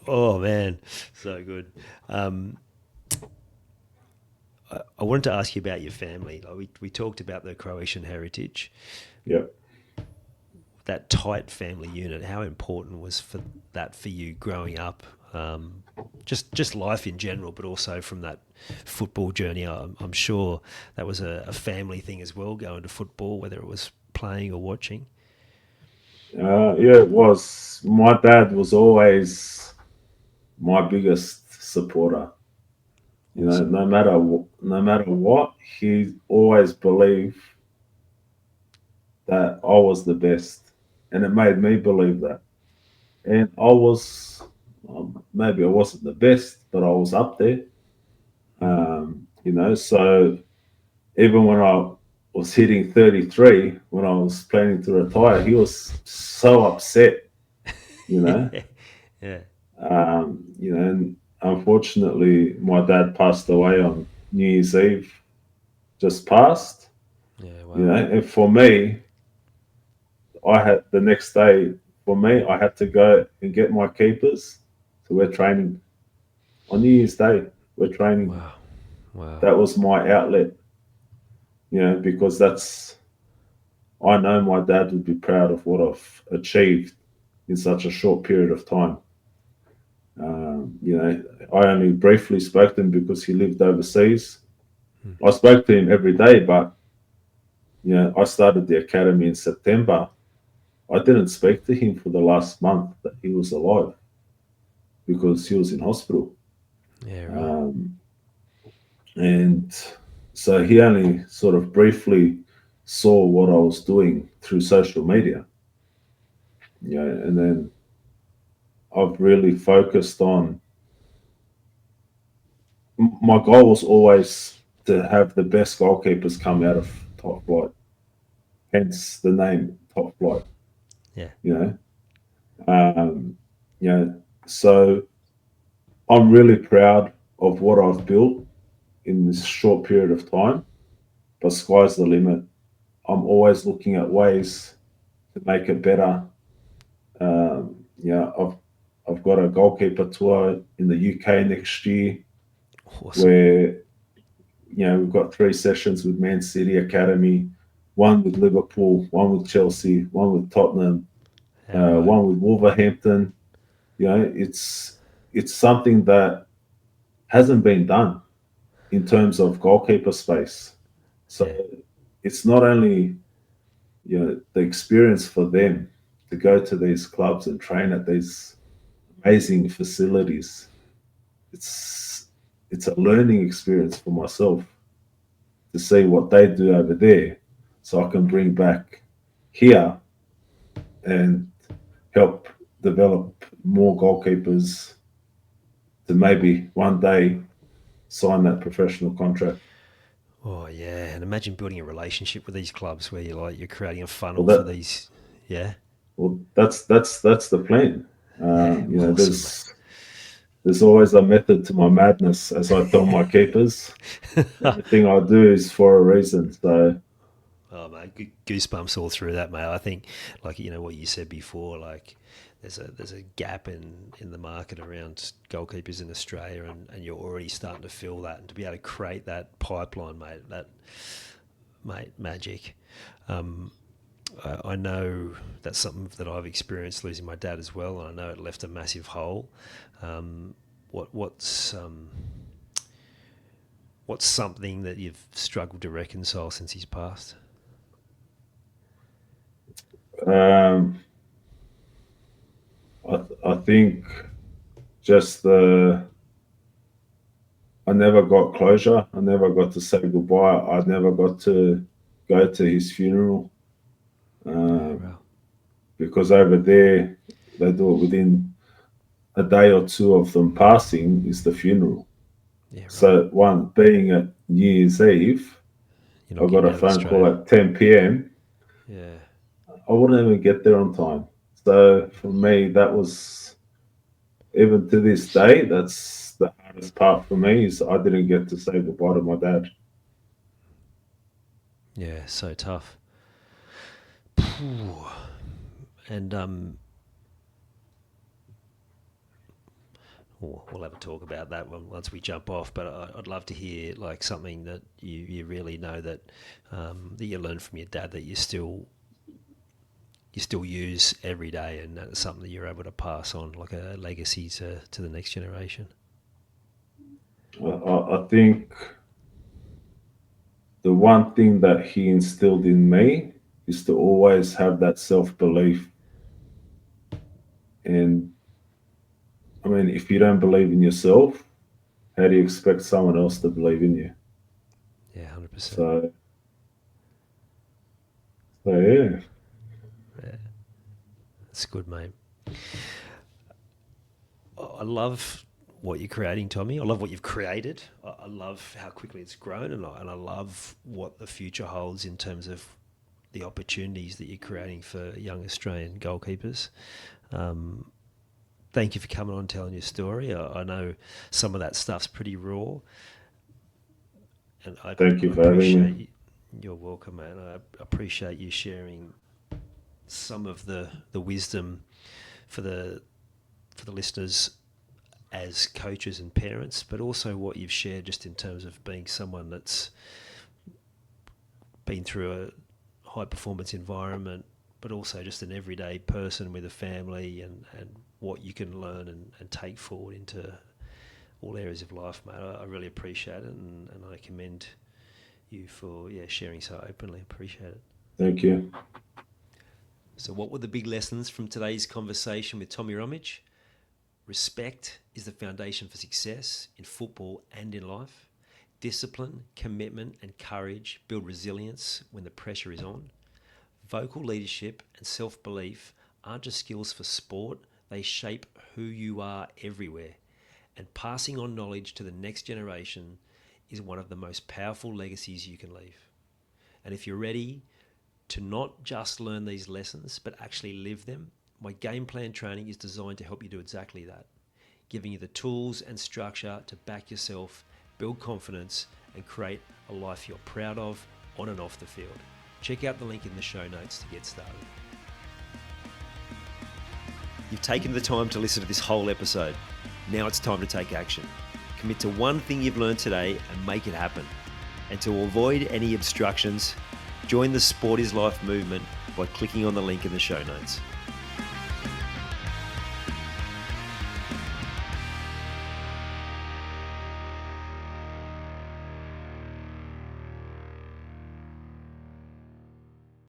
Oh man, so good. Um, I wanted to ask you about your family. Like we talked about the Croatian heritage, Yeah. that tight family unit. How important was for you growing up? Just life in general, but also from that football journey. I'm sure that was a family thing as well. Going to football, whether it was playing or watching. Yeah, it was. My dad was always my biggest supporter. Awesome. No matter what, he always believed that I was the best, and it made me believe that. And I was, maybe I wasn't the best, but I was up there. So even when I was hitting 33, when I was planning to retire, he was so upset. You know, Yeah. and unfortunately, my dad passed away on New Year's Eve, just passed. Yeah. Wow. And for me, I had the next day. For me, I had to go and get my keepers. So we're training on New Year's Day. We're training. Wow. Wow. That was my outlet. Because I know my dad would be proud of what I've achieved in such a short period of time. I only briefly spoke to him because he lived overseas. Hmm. I spoke to him every day, but I started the academy in September. I didn't speak to him for the last month that he was alive because he was in hospital. Yeah. Right. Um, and so he only sort of briefly saw what I was doing through social media. And then I've really focused on my goal was always to have the best goalkeepers come out of top flight, hence the name Top Flight. Yeah. You know, um, you know, so I'm really proud of what I've built in this short period of time. But sky's the limit. I'm always looking at ways to make it better. I've got a goalkeeper tour in the UK next year Awesome. where we've got 3 sessions with Man City Academy, one with Liverpool, one with Chelsea, one with Tottenham, Yeah. Right. one with Wolverhampton. It's something that hasn't been done in terms of goalkeeper space. So Yeah. it's not only the experience for them to go to these clubs and train at these amazing facilities. It's it's a learning experience for myself to see what they do over there, so I can bring back here and help develop more goalkeepers to maybe one day sign that professional contract. Oh yeah. And imagine building a relationship with these clubs where you're creating a Well, funnel for that these. Yeah. well that's the plan. Yeah. Awesome, mate. There's there's always a method to my madness, as I tell my keepers. Everything I do is for a reason. So, Oh mate, goosebumps all through that, mate. I think, like what you said before, like there's a gap in the market around goalkeepers in Australia, and you're already starting to fill that, and to be able to create that pipeline, mate, magic. I know that's something that I've experienced losing my dad as well, and I know it left a massive hole. What's something that you've struggled to reconcile since he's passed? um, I think just I never got closure. I never got to say goodbye. I never got to go to his funeral, Yeah, um, well, because over there they do it within a day or two of them passing is the funeral. yeah, right. So one being at New Year's Eve, You're I not got getting a out of phone call Australia. at 10 p.m. Yeah, I wouldn't even get there on time. So for me, that was, even to this day, that's the hardest part for me, is I didn't get to say goodbye to my dad. yeah, so tough. And we'll have a talk about that once we jump off. But I'd love to hear like something that you really know that that you learned from your dad that you still use every day, and that's something that you're able to pass on, like a legacy to the next generation. I think the one thing that he instilled in me is to always have that self belief. And I mean, if you don't believe in yourself, how do you expect someone else to believe in you? Yeah, 100%. So, so yeah. Yeah, that's good, mate. I love what you're creating, Tommy. I love what you've created. I love how quickly it's grown, and I love what the future holds in terms of the opportunities that you're creating for young Australian goalkeepers. Um, Thank you for coming on and telling your story. I know some of that stuff's pretty raw, and I Thank you for having appreciate me. you. You're welcome, man. I appreciate you sharing some of the wisdom for the listeners as coaches and parents, but also what you've shared just in terms of being someone that's been through a high performance environment, but also just an everyday person with a family, and what you can learn and take forward into all areas of life, mate. I really appreciate it, and I commend you for sharing so openly. Appreciate it. Thank you. So, what were the big lessons from today's conversation with Tomi Romic? Respect is the foundation for success in football and in life. Discipline, commitment, and courage build resilience when the pressure is on. Vocal leadership and self belief aren't just skills for sport, they shape who you are everywhere. And passing on knowledge to the next generation is one of the most powerful legacies you can leave. And if you're ready to not just learn these lessons, but actually live them, my game plan training is designed to help you do exactly that, giving you the tools and structure to back yourself, build confidence, and create a life you're proud of on and off the field. Check out the link in the show notes to get started. You've taken the time to listen to this whole episode. Now it's time to take action. Commit to one thing you've learned today and make it happen. And to avoid any obstructions, join the Sport is Life movement by clicking on the link in the show notes.